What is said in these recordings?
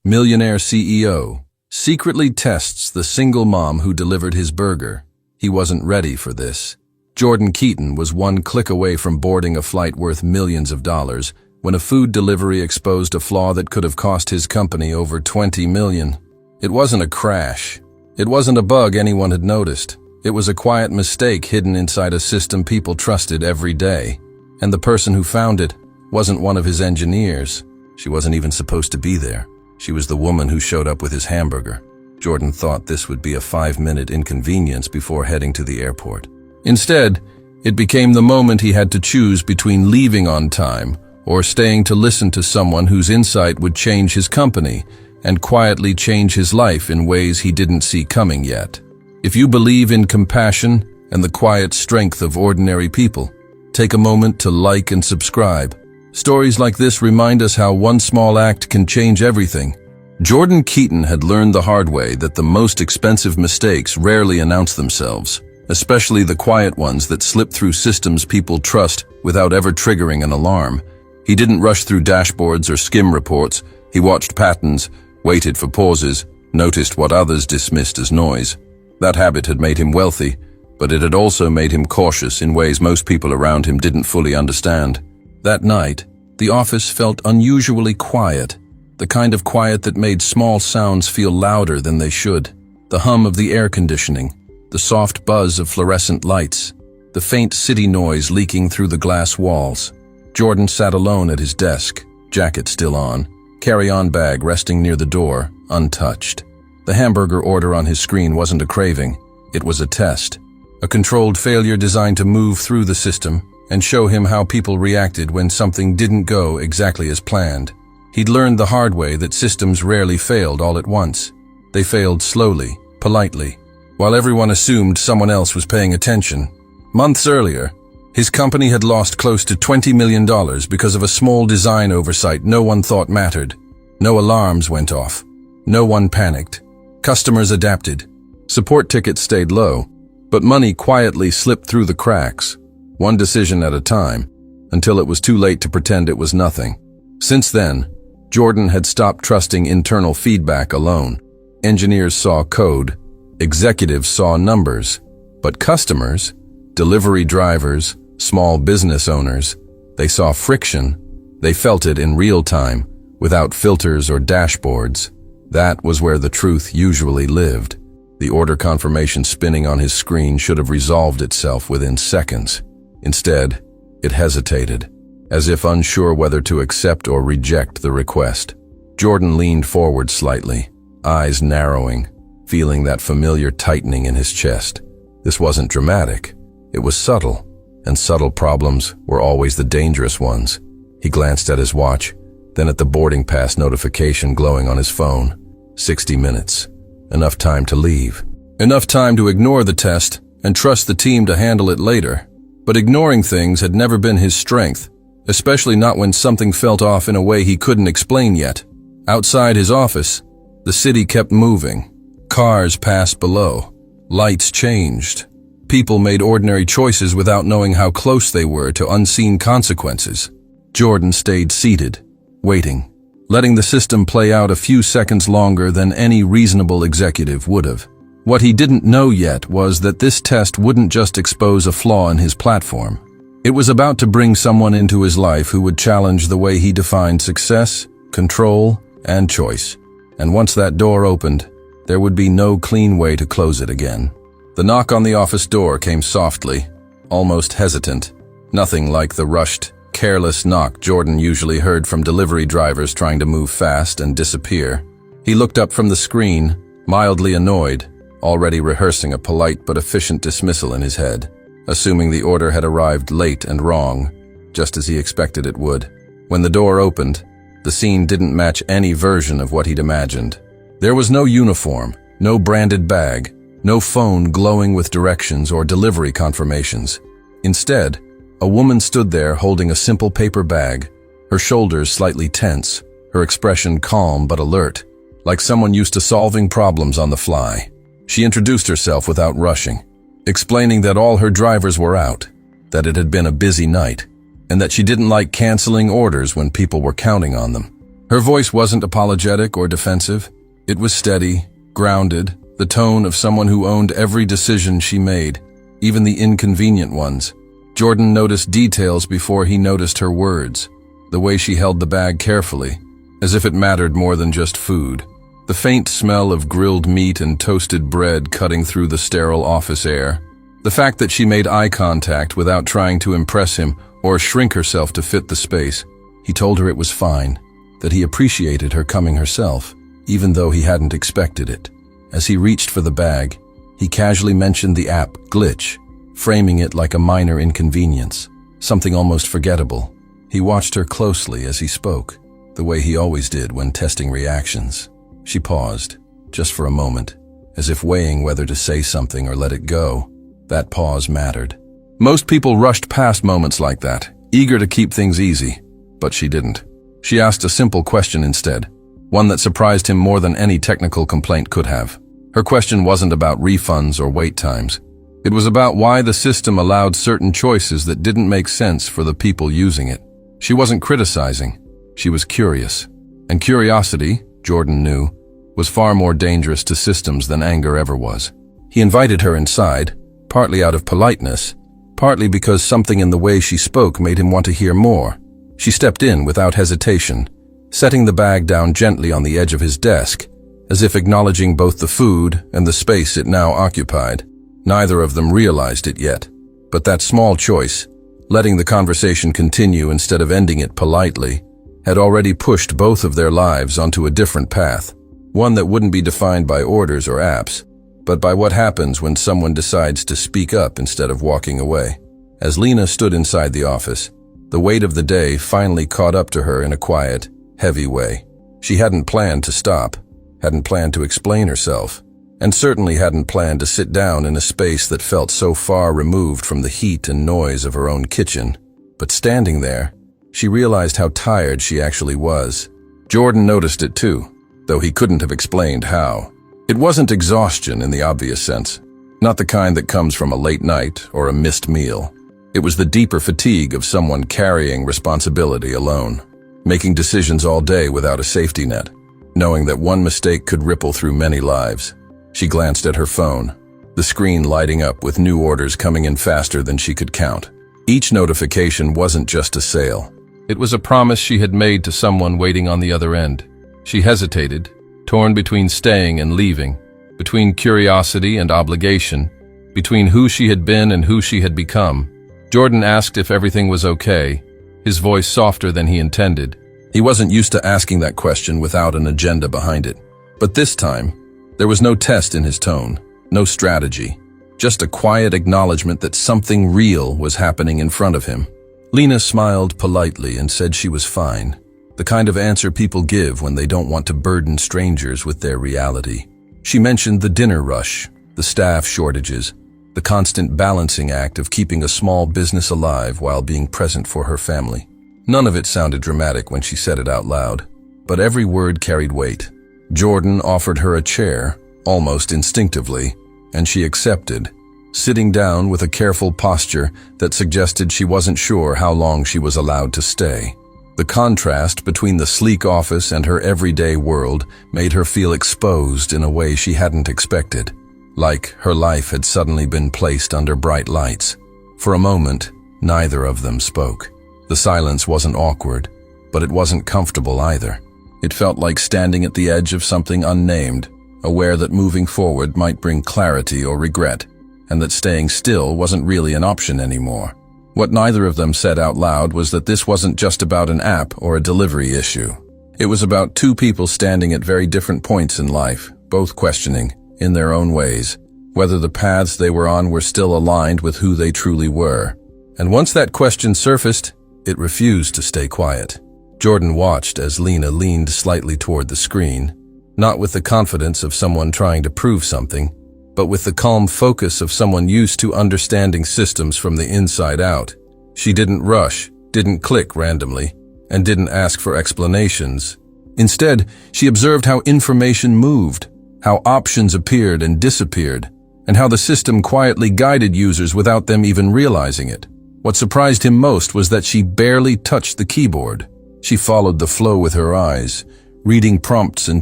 Millionaire CEO secretly tests the single mom who delivered his burger. He wasn't ready for this. Jordan Keaton was one click away from boarding a flight worth millions of dollars when a food delivery exposed a flaw that could have cost his company over $20 million. It wasn't a crash. It wasn't a bug anyone had noticed. It was a quiet mistake hidden inside a system people trusted every day. And the person who found it wasn't one of his engineers. She wasn't even supposed to be there. She was the woman who showed up with his hamburger. Jordan thought this would be a 5-minute inconvenience before heading to the airport. Instead, it became the moment he had to choose between leaving on time or staying to listen to someone whose insight would change his company and quietly change his life in ways he didn't see coming yet. If you believe in compassion and the quiet strength of ordinary people, take a moment to like and subscribe. Stories like this remind us how one small act can change everything. Jordan Keaton had learned the hard way that the most expensive mistakes rarely announce themselves, especially the quiet ones that slip through systems people trust without ever triggering an alarm. He didn't rush through dashboards or skim reports. He watched patterns, waited for pauses, noticed what others dismissed as noise. That habit had made him wealthy, but it had also made him cautious in ways most people around him didn't fully understand. That night, the office felt unusually quiet, the kind of quiet that made small sounds feel louder than they should. The hum of the air conditioning, the soft buzz of fluorescent lights, the faint city noise leaking through the glass walls. Jordan sat alone at his desk, jacket still on, carry-on bag resting near the door, untouched. The hamburger order on his screen wasn't a craving, it was a test. A controlled failure designed to move through the system and show him how people reacted when something didn't go exactly as planned. He'd learned the hard way that systems rarely failed all at once. They failed slowly, politely, while everyone assumed someone else was paying attention. Months earlier, his company had lost close to $20 million because of a small design oversight no one thought mattered. No alarms went off. No one panicked. Customers adapted. Support tickets stayed low, but money quietly slipped through the cracks, one decision at a time, until it was too late to pretend it was nothing. Since then, Jordan had stopped trusting internal feedback alone. Engineers saw code, executives saw numbers, but customers, delivery drivers, small business owners, they saw friction. They felt it in real time, without filters or dashboards. That was where the truth usually lived. The order confirmation spinning on his screen should have resolved itself within seconds. Instead, it hesitated, as if unsure whether to accept or reject the request. Jordan leaned forward slightly, eyes narrowing, feeling that familiar tightening in his chest. This wasn't dramatic. It was subtle, and subtle problems were always the dangerous ones. He glanced at his watch, then at the boarding pass notification glowing on his phone. 60 minutes. Enough time to leave. Enough time to ignore the test and trust the team to handle it later. But ignoring things had never been his strength, especially not when something felt off in a way he couldn't explain yet. Outside his office, the city kept moving. Cars passed below. Lights changed. People made ordinary choices without knowing how close they were to unseen consequences. Jordan stayed seated, waiting, letting the system play out a few seconds longer than any reasonable executive would have. What he didn't know yet was that this test wouldn't just expose a flaw in his platform. It was about to bring someone into his life who would challenge the way he defined success, control, and choice. And once that door opened, there would be no clean way to close it again. The knock on the office door came softly, almost hesitant. Nothing like the rushed, careless knock Jordan usually heard from delivery drivers trying to move fast and disappear. He looked up from the screen, mildly annoyed, already rehearsing a polite but efficient dismissal in his head, assuming the order had arrived late and wrong, just as he expected it would. When the door opened, the scene didn't match any version of what he'd imagined. There was no uniform, no branded bag, no phone glowing with directions or delivery confirmations. Instead, a woman stood there holding a simple paper bag, her shoulders slightly tense, her expression calm but alert, like someone used to solving problems on the fly. She introduced herself without rushing, explaining that all her drivers were out, that it had been a busy night, and that she didn't like canceling orders when people were counting on them. Her voice wasn't apologetic or defensive. It was steady, grounded, the tone of someone who owned every decision she made, even the inconvenient ones. Jordan noticed details before he noticed her words. The way she held the bag carefully, as if it mattered more than just food. The faint smell of grilled meat and toasted bread cutting through the sterile office air. The fact that she made eye contact without trying to impress him or shrink herself to fit the space. He told her it was fine, that he appreciated her coming herself, even though he hadn't expected it. As he reached for the bag, he casually mentioned the app glitch, framing it like a minor inconvenience, something almost forgettable. He watched her closely as he spoke, the way he always did when testing reactions. She paused, just for a moment, as if weighing whether to say something or let it go. That pause mattered. Most people rushed past moments like that, eager to keep things easy, but she didn't. She asked a simple question instead, one that surprised him more than any technical complaint could have. Her question wasn't about refunds or wait times. It was about why the system allowed certain choices that didn't make sense for the people using it. She wasn't criticizing. She was curious. And curiosity, Jordan knew, was far more dangerous to systems than anger ever was. He invited her inside, partly out of politeness, partly because something in the way she spoke made him want to hear more. She stepped in without hesitation, setting the bag down gently on the edge of his desk, as if acknowledging both the food and the space it now occupied. Neither of them realized it yet, but that small choice, letting the conversation continue instead of ending it politely, had already pushed both of their lives onto a different path, one that wouldn't be defined by orders or apps, but by what happens when someone decides to speak up instead of walking away. As Lena stood inside the office, the weight of the day finally caught up to her in a quiet, heavy way. She hadn't planned to stop, hadn't planned to explain herself, and certainly hadn't planned to sit down in a space that felt so far removed from the heat and noise of her own kitchen. But standing there, she realized how tired she actually was. Jordan noticed it too, though he couldn't have explained how. It wasn't exhaustion in the obvious sense, not the kind that comes from a late night or a missed meal. It was the deeper fatigue of someone carrying responsibility alone, making decisions all day without a safety net, knowing that one mistake could ripple through many lives. She glanced at her phone, the screen lighting up with new orders coming in faster than she could count. Each notification wasn't just a sale. It was a promise she had made to someone waiting on the other end. She hesitated, torn between staying and leaving, between curiosity and obligation, between who she had been and who she had become. Jordan asked if everything was okay, his voice softer than he intended. He wasn't used to asking that question without an agenda behind it. But this time, there was no test in his tone, no strategy, just a quiet acknowledgement that something real was happening in front of him. Lena smiled politely and said she was fine, the kind of answer people give when they don't want to burden strangers with their reality. She mentioned the dinner rush, the staff shortages, the constant balancing act of keeping a small business alive while being present for her family. None of it sounded dramatic when she said it out loud, but every word carried weight. Jordan offered her a chair, almost instinctively, and she accepted, sitting down with a careful posture that suggested she wasn't sure how long she was allowed to stay. The contrast between the sleek office and her everyday world made her feel exposed in a way she hadn't expected, like her life had suddenly been placed under bright lights. For a moment, neither of them spoke. The silence wasn't awkward, but it wasn't comfortable either. It felt like standing at the edge of something unnamed, aware that moving forward might bring clarity or regret, and that staying still wasn't really an option anymore. What neither of them said out loud was that this wasn't just about an app or a delivery issue. It was about two people standing at very different points in life, both questioning, in their own ways, whether the paths they were on were still aligned with who they truly were. And once that question surfaced, it refused to stay quiet. Jordan watched as Lena leaned slightly toward the screen, not with the confidence of someone trying to prove something, but with the calm focus of someone used to understanding systems from the inside out. She didn't rush, didn't click randomly, and didn't ask for explanations. Instead, she observed how information moved, how options appeared and disappeared, and how the system quietly guided users without them even realizing it. What surprised him most was that she barely touched the keyboard. She followed the flow with her eyes, reading prompts and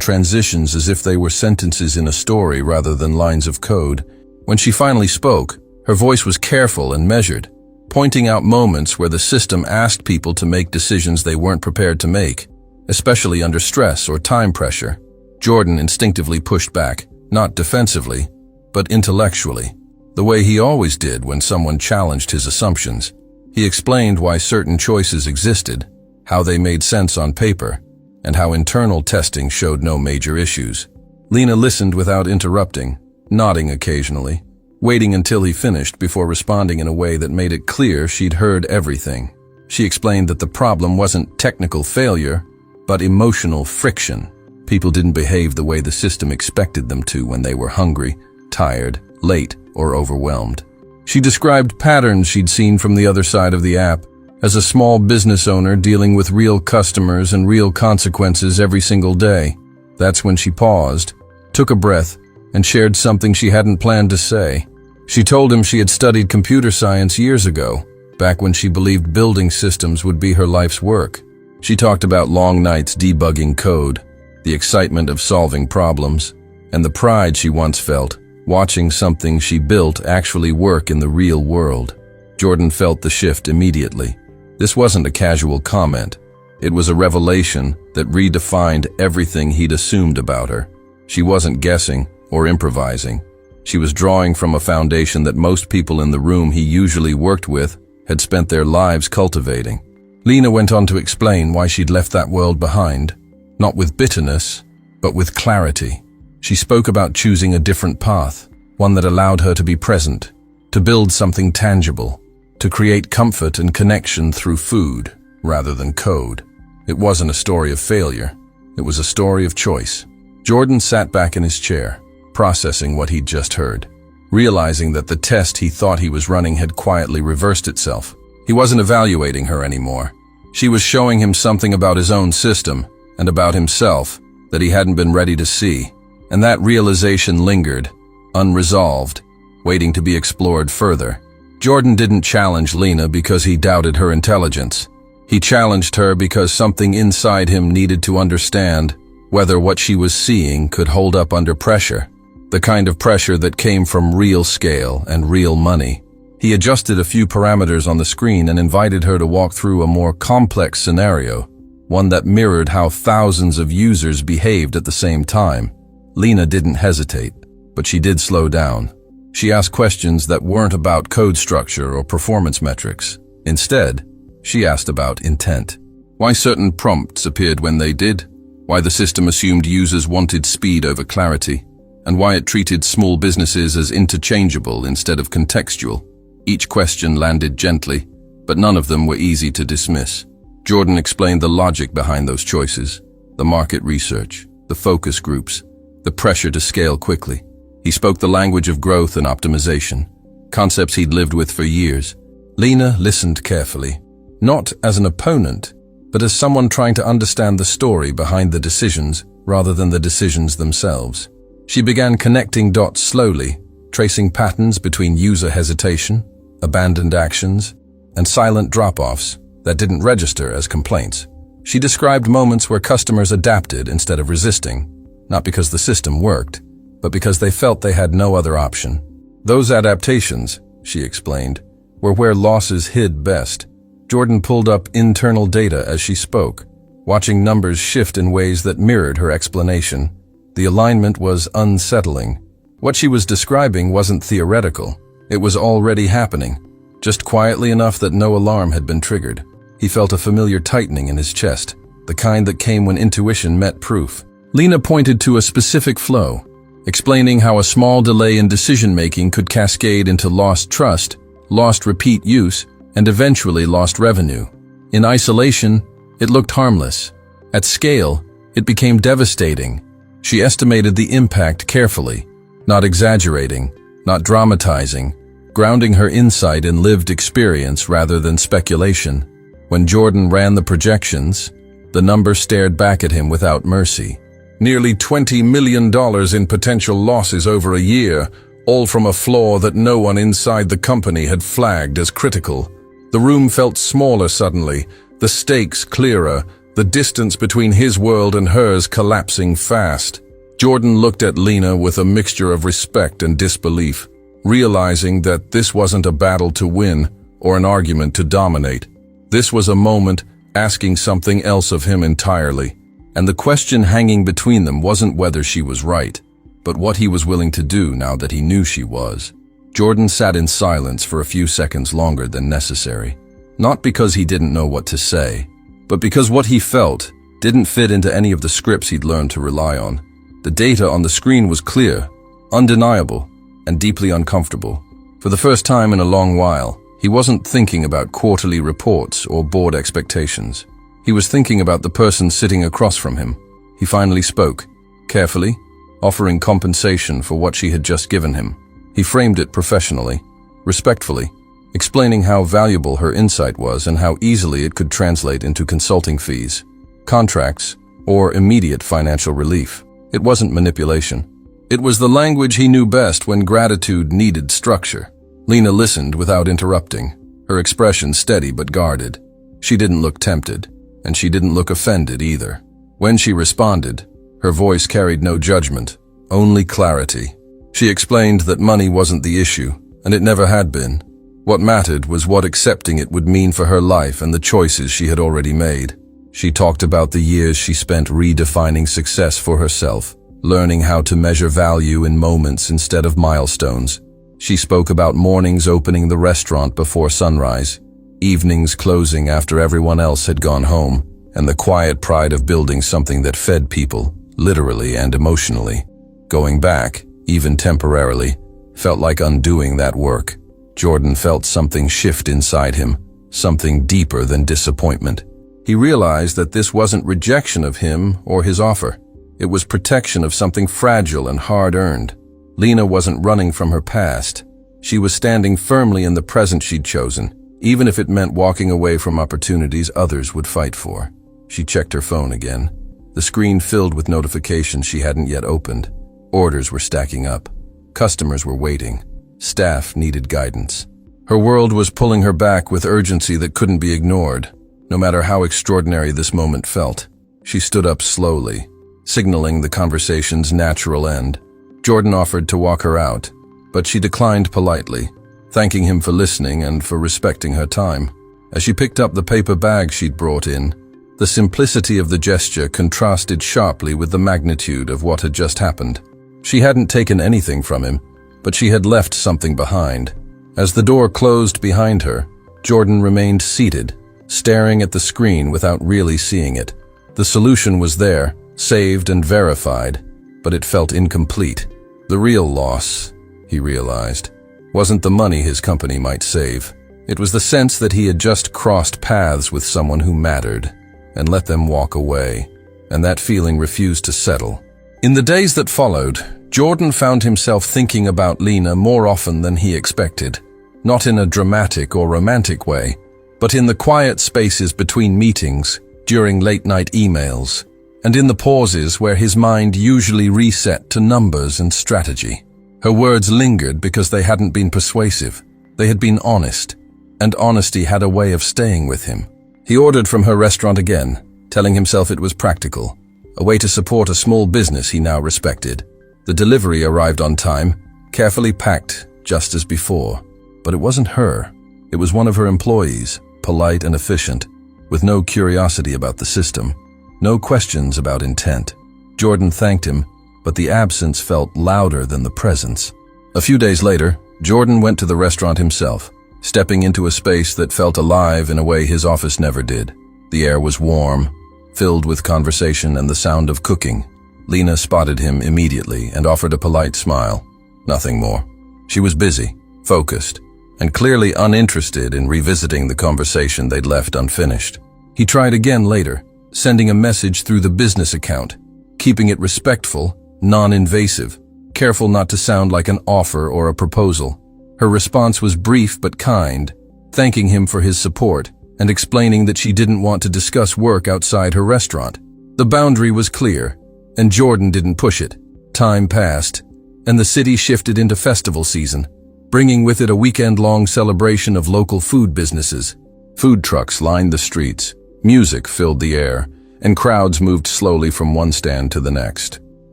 transitions as if they were sentences in a story rather than lines of code. When she finally spoke, her voice was careful and measured, pointing out moments where the system asked people to make decisions they weren't prepared to make, especially under stress or time pressure. Jordan instinctively pushed back, not defensively, but intellectually, the way he always did when someone challenged his assumptions. He explained why certain choices existed, how they made sense on paper, and how internal testing showed no major issues. Lena listened without interrupting, nodding occasionally, waiting until he finished before responding in a way that made it clear she'd heard everything. She explained that the problem wasn't technical failure, but emotional friction. People didn't behave the way the system expected them to when they were hungry, tired, late, or overwhelmed. She described patterns she'd seen from the other side of the app. As a small business owner dealing with real customers and real consequences every single day, that's when she paused, took a breath, and shared something she hadn't planned to say. She told him she had studied computer science years ago, back when she believed building systems would be her life's work. She talked about long nights debugging code, the excitement of solving problems, and the pride she once felt watching something she built actually work in the real world. Jordan felt the shift immediately. This wasn't a casual comment. It was a revelation that redefined everything he'd assumed about her. She wasn't guessing or improvising. She was drawing from a foundation that most people in the room he usually worked with had spent their lives cultivating. Lena went on to explain why she'd left that world behind, not with bitterness, but with clarity. She spoke about choosing a different path, one that allowed her to be present, to build something tangible, to create comfort and connection through food rather than code. It wasn't a story of failure. It was a story of choice. Jordan sat back in his chair, processing what he'd just heard, realizing that the test he thought he was running had quietly reversed itself. He wasn't evaluating her anymore. She was showing him something about his own system and about himself that he hadn't been ready to see. And that realization lingered, unresolved, waiting to be explored further. Jordan didn't challenge Lena because he doubted her intelligence. He challenged her because something inside him needed to understand whether what she was seeing could hold up under pressure, the kind of pressure that came from real scale and real money. He adjusted a few parameters on the screen and invited her to walk through a more complex scenario, one that mirrored how thousands of users behaved at the same time. Lena didn't hesitate, but she did slow down. She asked questions that weren't about code structure or performance metrics. Instead, she asked about intent. Why certain prompts appeared when they did, why the system assumed users wanted speed over clarity, and why it treated small businesses as interchangeable instead of contextual. Each question landed gently, but none of them were easy to dismiss. Jordan explained the logic behind those choices, the market research, the focus groups, the pressure to scale quickly. He spoke the language of growth and optimization, concepts he'd lived with for years. Lena listened carefully, not as an opponent, but as someone trying to understand the story behind the decisions rather than the decisions themselves. She began connecting dots slowly, tracing patterns between user hesitation, abandoned actions, and silent drop-offs that didn't register as complaints. She described moments where customers adapted instead of resisting, not because the system worked, but because they felt they had no other option. Those adaptations, she explained, were where losses hid best. Jordan pulled up internal data as she spoke, watching numbers shift in ways that mirrored her explanation. The alignment was unsettling. What she was describing wasn't theoretical. It was already happening, just quietly enough that no alarm had been triggered. He felt a familiar tightening in his chest, the kind that came when intuition met proof. Lena pointed to a specific flow, explaining how a small delay in decision-making could cascade into lost trust, lost repeat use, and eventually lost revenue. In isolation, it looked harmless. At scale, it became devastating. She estimated the impact carefully, not exaggerating, not dramatizing, grounding her insight in lived experience rather than speculation. When Jordan ran the projections, the number stared back at him without mercy. Nearly $20 million in potential losses over a year, all from a flaw that no one inside the company had flagged as critical. The room felt smaller suddenly, the stakes clearer, the the distance between his world and hers collapsing fast. Jordan looked at Lena with a mixture of respect and disbelief, realizing that this wasn't a battle to win or an argument to dominate. This was a moment asking something else of him entirely, and the question hanging between them wasn't whether she was right, but what he was willing to do now that he knew she was. Jordan sat in silence for a few seconds longer than necessary, not because he didn't know what to say, but because what he felt didn't fit into any of the scripts he'd learned to rely on. The data on the screen was clear, undeniable, and deeply uncomfortable. For the first time in a long while, he wasn't thinking about quarterly reports or board expectations. He was thinking about the person sitting across from him. He finally spoke, carefully, offering compensation for what she had just given him. He framed it professionally, respectfully, explaining how valuable her insight was and how easily it could translate into consulting fees, contracts, or immediate financial relief. It wasn't manipulation. It was the language he knew best when gratitude needed structure. Lena listened without interrupting, her expression steady but guarded. She didn't look tempted, and she didn't look offended either. When she responded, her voice carried no judgment, only clarity. She explained that money wasn't the issue, and it never had been. What mattered was what accepting it would mean for her life and the choices she had already made. She talked about the years she spent redefining success for herself, learning how to measure value in moments instead of milestones. She spoke about mornings opening the restaurant before sunrise, evenings closing after everyone else had gone home, and the quiet pride of building something that fed people, literally and emotionally. Going back, even temporarily, felt like undoing that work. Jordan felt something shift inside him, something deeper than disappointment. He realized that this wasn't rejection of him or his offer. It was protection of something fragile and hard-earned. Lena wasn't running from her past. She was standing firmly in the present she'd chosen, even if it meant walking away from opportunities others would fight for. She checked her phone again. The screen filled with notifications she hadn't yet opened. Orders were stacking up. Customers were waiting. Staff needed guidance. Her world was pulling her back with urgency that couldn't be ignored, no matter how extraordinary this moment felt. She stood up slowly, signaling the conversation's natural end. Jordan offered to walk her out, but she declined politely, thanking him for listening and for respecting her time. As she picked up the paper bag she'd brought in, the simplicity of the gesture contrasted sharply with the magnitude of what had just happened. She hadn't taken anything from him, but she had left something behind. As the door closed behind her, Jordan remained seated, staring at the screen without really seeing it. The solution was there, saved and verified, but it felt incomplete. The real loss, he realized, wasn't the money his company might save. It was the sense that he had just crossed paths with someone who mattered, and let them walk away, and that feeling refused to settle. In the days that followed, Jordan found himself thinking about Lena more often than he expected, not in a dramatic or romantic way, but in the quiet spaces between meetings, during late-night emails, and in the pauses where his mind usually reset to numbers and strategy. Her words lingered because they hadn't been persuasive. They had been honest, and honesty had a way of staying with him. He ordered from her restaurant again, telling himself it was practical, a way to support a small business he now respected. The delivery arrived on time, carefully packed, just as before. But it wasn't her. It was one of her employees, polite and efficient, with no curiosity about the system, no questions about intent. Jordan thanked him, but the absence felt louder than the presence. A few days later, Jordan went to the restaurant himself, stepping into a space that felt alive in a way his office never did. The air was warm, filled with conversation and the sound of cooking. Lena spotted him immediately and offered a polite smile. Nothing more. She was busy, focused, and clearly uninterested in revisiting the conversation they'd left unfinished. He tried again later, sending a message through the business account, keeping it respectful, non-invasive, careful not to sound like an offer or a proposal. Her response was brief but kind, thanking him for his support and explaining that she didn't want to discuss work outside her restaurant. The boundary was clear, and Jordan didn't push it. Time passed, and the city shifted into festival season, bringing with it a weekend-long celebration of local food businesses. Food trucks lined the streets, music filled the air, and crowds moved slowly from one stand to the next.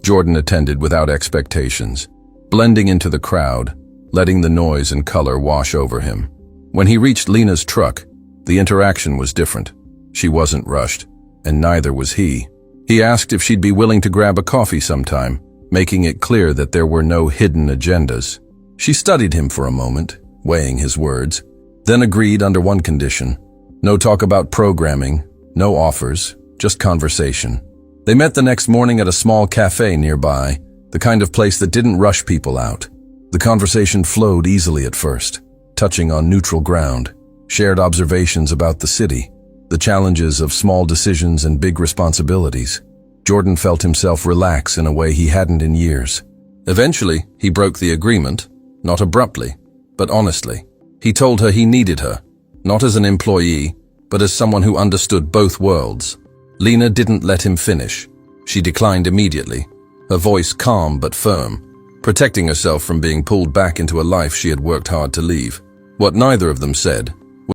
Jordan attended without expectations, blending into the crowd, letting the noise and color wash over him. When he reached Lena's truck, the interaction was different. She wasn't rushed, and neither was he. He asked if she'd be willing to grab a coffee sometime, making it clear that there were no hidden agendas. She studied him for a moment, weighing his words, then agreed under one condition: no talk about programming, no offers, just conversation. They met the next morning at a small cafe nearby, the kind of place that didn't rush people out. The conversation flowed easily at first, touching on neutral ground, shared observations about the city, the challenges of small decisions and big responsibilities. Jordan felt himself relax in a way he hadn't in years. Eventually, he broke the agreement, not abruptly, but honestly. He told her he needed her, not as an employee, but as someone who understood both worlds. Lena didn't let him finish. She declined immediately, her voice calm but firm, protecting herself from being pulled back into a life she had worked hard to leave. What neither of them said